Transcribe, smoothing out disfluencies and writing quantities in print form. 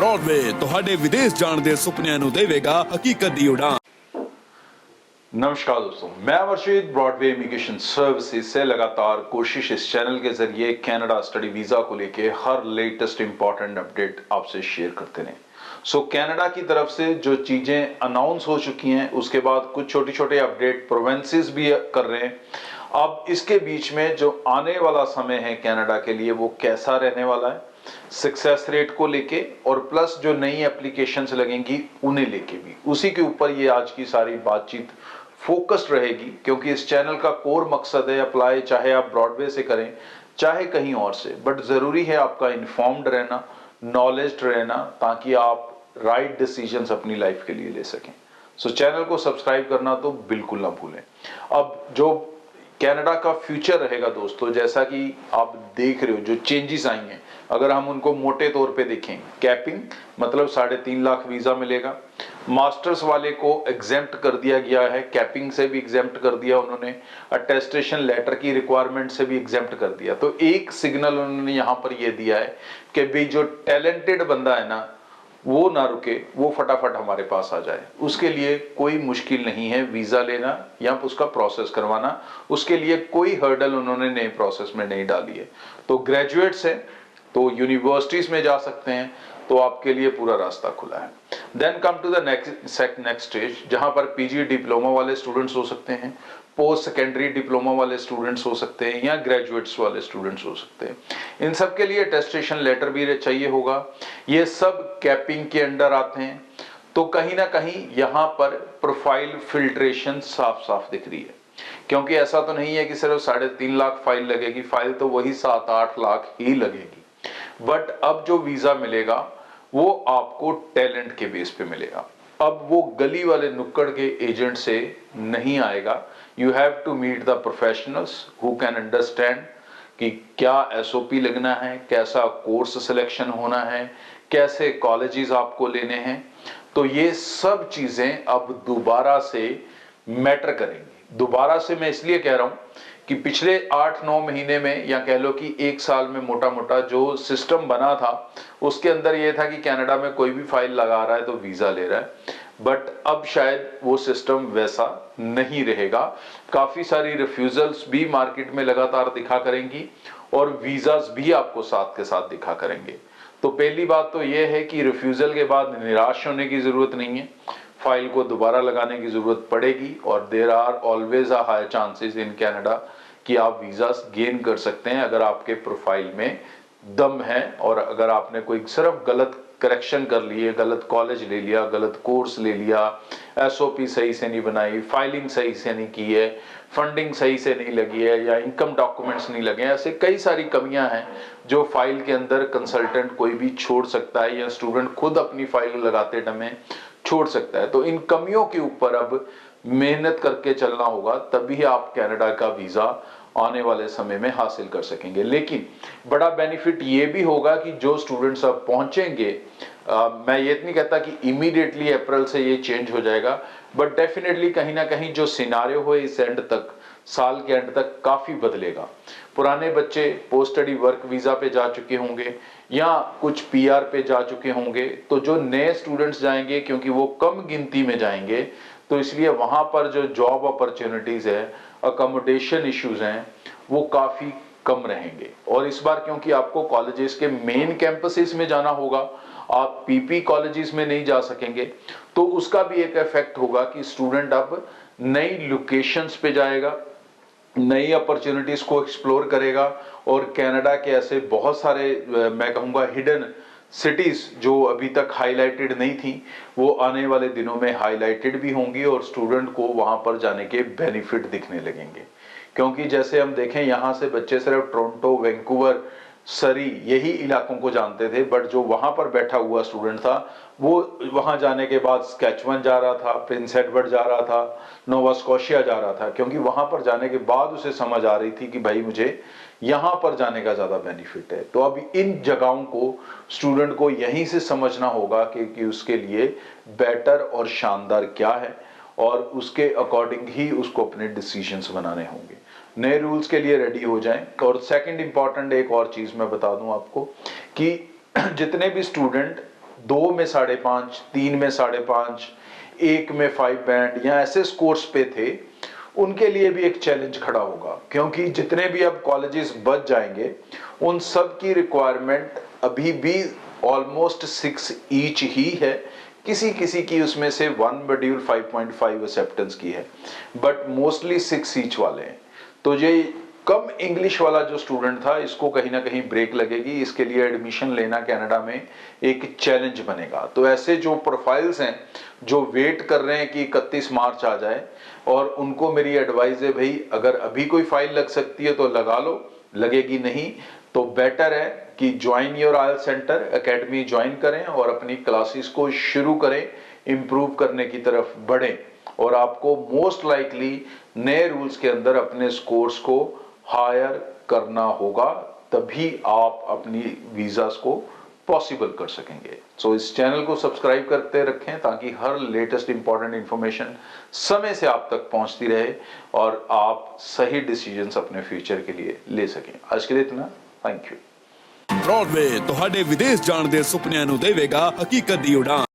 Broadway ਤੁਹਾਡੇ ਵਿਦੇਸ਼ ਜਾਣ ਦੇ ਸੁਪਨਿਆਂ ਨੂੰ ਦੇਵੇਗਾ ਹਕੀਕਤ ਦੀ ਉਡਾਨ। नमस्कार दोस्तों, मैं अमरशीद ब्रॉडवे इमिग्रेशन सर्विसेज से लगातार कोशिश इस चैनल के जरिए कनाडा स्टडी वीज़ा को लेके हर लेटेस्ट इंपॉर्टेंट अपडेट आपसे शेयर करते रहे। कनाडा की तरफ से जो चीज़ें अनाउंस हो चुकी हैं, उसके बाद कुछ छोटे छोटे अपडेट प्रोविंसेस भी कर रहे हैं। अब इसके बीच में जो आने वाला समय है कनाडा के लिए वो कैसा रहने वाला है, सक्सेस रेट को लेके और प्लस जो नई एप्लीकेशंस लगेंगी उन्हें लेके भी, उसी के ऊपर ये आज की सारी बातचीत फोकस्ड रहेगी। क्योंकि इस चैनल का कोर मकसद है अप्लाई चाहे आप ब्रॉडवे से करें चाहे कहीं और से, बट जरूरी है आपका इन्फॉर्म्ड रहना, नॉलेज्ड रहना, ताकि आप राइट डिसीजंस अपनी लाइफ के लिए ले सकें। चैनल को सब्सक्राइब करना तो बिल्कुल ना भूलें। अब जो कनाडा का फ्यूचर रहेगा दोस्तों, जैसा कि आप देख रहे हो जो चेंजेस आई हैं, अगर हम उनको मोटे तौर पे देखें, कैपिंग मतलब 3.5 लाख वीजा मिलेगा। मास्टर्स वाले को एग्जेम्प्ट कर दिया गया है, कैपिंग से भी एग्जेम्प्ट कर दिया उन्होंने, अटेस्टेशन लेटर की रिक्वायरमेंट से भी एग्जेम्प्ट कर दिया। तो एक सिग्नल उन्होंने यहाँ पर यह दिया है कि भाई जो टैलेंटेड बंदा है ना, वो ना रुके, वो फटाफट हमारे पास आ जाए। उसके लिए कोई मुश्किल नहीं है वीजा लेना या उसका प्रोसेस करवाना, उसके लिए कोई हर्डल उन्होंने नए प्रोसेस में नहीं डाली है। तो ग्रेजुएट्स हैं तो यूनिवर्सिटीज में जा सकते हैं, तो आपके लिए पूरा रास्ता खुला है। Then come to the next stage, जहां पर पीजी डिप्लोमा वाले स्टूडेंट्स हो सकते हैं, पोस्ट सेकेंडरी डिप्लोमा वाले स्टूडेंट्स हो सकते हैं या ग्रेजुएट्स वाले स्टूडेंट्स हो सकते हैं। इन सब के लिए अटेस्टेशन लेटर भी चाहिए होगा। ये सब कैपिंग के अंडर आते हैं। तो कहीं ना कहीं यहाँ पर प्रोफाइल फिल्ट्रेशन साफ साफ दिख रही है, क्योंकि ऐसा तो नहीं है कि सिर्फ 3.5 लाख फाइल लगेगी, फाइल तो वही 7-8 लाख ही लगेगी। बट अब जो वीजा मिलेगा वो आपको टैलेंट के बेस पे मिलेगा। अब वो गली वाले नुक्कड़ के एजेंट से नहीं आएगा। You have to meet the professionals who can understand कि क्या एसओपी लगना है, कैसा कोर्स सिलेक्शन होना है, कैसे कॉलेजेस आपको लेने हैं। तो ये सब चीजें अब दोबारा से मैटर करेंगी। दोबारा से मैं इसलिए कह रहा हूं कि पिछले 8-9 महीने में या कह लो कि 1 साल में मोटा मोटा जो सिस्टम बना था, उसके अंदर यह था कि कनाडा में कोई भी फाइल लगा रहा है तो वीजा ले रहा है। बट अब शायद वो सिस्टम वैसा नहीं रहेगा। काफी सारी रिफ्यूजल्स भी मार्केट में लगातार दिखा करेंगी और वीजास भी आपको साथ के साथ दिखा करेंगे। तो पहली बात तो यह है कि रिफ्यूजल के बाद निराश होने की जरूरत नहीं है, फाइल को दोबारा लगाने की जरूरत पड़ेगी। और there are always a high chances in Canada कि आप वीजा गेन कर सकते हैं अगर आपके प्रोफाइल में दम है, और अगर आपने कोई सिर्फ गलत करेक्शन कर लिए, गलत कॉलेज ले लिया, गलत कोर्स ले लिया, एसओपी सही से नहीं बनाई, फाइलिंग सही से नहीं की है, फंडिंग सही से नहीं लगी है, या इनकम डॉक्यूमेंट्स नहीं लगे हैं। ऐसे कई सारी कमियां हैं जो फाइल के अंदर कंसल्टेंट कोई भी छोड़ सकता है या स्टूडेंट खुद अपनी फाइल लगाते समय छोड़ सकता है। तो इन कमियों के ऊपर अब मेहनत करके चलना होगा, तभी आप कनाडा का वीजा आने वाले समय में हासिल कर सकेंगे। लेकिन बड़ा बेनिफिट ये भी होगा कि जो स्टूडेंट्स अब पहुंचेंगे, मैं ये नहीं कहता कि इमीडिएटली अप्रैल से ये चेंज हो जाएगा, बट डेफिनेटली कहीं ना कहीं जो सिनारियो हो इस एंड तक, साल के एंड तक काफी बदलेगा। पुराने बच्चे पोस्ट स्टडी वर्क वीजा पे जा चुके होंगे या कुछ पीआर पे जा चुके होंगे, तो जो नए स्टूडेंट्स जाएंगे, क्योंकि वो कम गिनती में जाएंगे, तो इसलिए वहां पर जो जॉब अपॉर्चुनिटीज है, अकोमोडेशन इश्यूज हैं, वो काफी कम रहेंगे। और इस बार क्योंकि आपको कॉलेजेस के मेन कैंपसेस में जाना होगा, आप पीपी कॉलेजेस में नहीं जा सकेंगे, तो उसका भी एक इफेक्ट होगा कि स्टूडेंट अब नई लोकेशंस पे जाएगा, नई अपॉर्चुनिटीज को एक्सप्लोर करेगा। और कनाडा के ऐसे बहुत सारे मैं कहूंगा हिडन सिटीज जो अभी तक हाईलाइटेड नहीं थी, वो आने वाले दिनों में हाईलाइटेड भी होंगी और स्टूडेंट को वहां पर जाने के बेनिफिट दिखने लगेंगे। क्योंकि जैसे हम देखें, यहां से बच्चे सिर्फ टोरंटो, वैंकूवर, सरी यही इलाकों को जानते थे, बट जो वहां पर बैठा हुआ स्टूडेंट था वो वहां जाने के बाद स्कैचवन जा रहा था, प्रिंस एडवर्ड जा रहा था, नोवा स्कॉशिया जा रहा था, क्योंकि वहां पर जाने के बाद उसे समझ आ रही थी कि भाई मुझे यहां पर जाने का ज्यादा बेनिफिट है। तो अब इन जगहों को स्टूडेंट को यहीं से समझना होगा कि उसके लिए बेटर और शानदार क्या है, और उसके अकॉर्डिंग ही उसको अपने डिसीजंस बनाने होंगे। नए रूल्स के लिए रेडी हो जाएं। और सेकंड इंपॉर्टेंट एक और चीज मैं बता दूं आपको कि जितने भी स्टूडेंट 2 में 5.5, 3 में 5.5, 1 में 5 बैंड या ऐसे स्कोर्स पे थे, उनके लिए भी एक चैलेंज खड़ा होगा, क्योंकि जितने भी अब कॉलेजेस बच जाएंगे उन सब की रिक्वायरमेंट अभी भी ऑलमोस्ट 6 ईच ही है। किसी किसी की उसमें से 1 मॉड्यूल 5.5 एक्सेप्टेंस की है, बट मोस्टली 6 ईच वाले हैं। तो ये कम इंग्लिश वाला जो स्टूडेंट था, इसको कहीं ना कहीं ब्रेक लगेगी। इसके लिए एडमिशन लेना कनाडा में एक चैलेंज बनेगा। तो ऐसे जो प्रोफाइल्स हैं जो वेट कर रहे हैं कि 31 मार्च आ जाए, और उनको मेरी एडवाइस है भाई, अगर अभी कोई फाइल लग सकती है तो लगा लो, लगेगी नहीं तो बेटर है कि join your IELTS centre academy join करें और अपनी क्लासेस को शुरू करें, इंप्रूव करने की तरफ बढ़ें, और आपको मोस्ट लाइकली नए रूल्स के अंदर अपने स्कोर्स को हायर करना होगा, तभी आप अपनी वीजास को पॉसिबल कर सकेंगे। सो इस चैनल को सब्सक्राइब करते रखें ताकि हर लेटेस्ट इंपॉर्टेंट इंफॉर्मेशन समय से आप तक पहुंचती रहे और आप सही डिसीजंस अपने फ्यूचर के लिए ले सकें। आज के लिए इतना, थैंक यू। ब्रॉडवे ਤੁਹਾਡੇ ਵਿਦੇਸ਼ ਜਾਣ ਦੇ ਸੁਪਨਿਆਂ ਨੂੰ ਦੇਵੇਗਾ ਹਕੀਕਤ ਦੀ ਉਡਾਨ।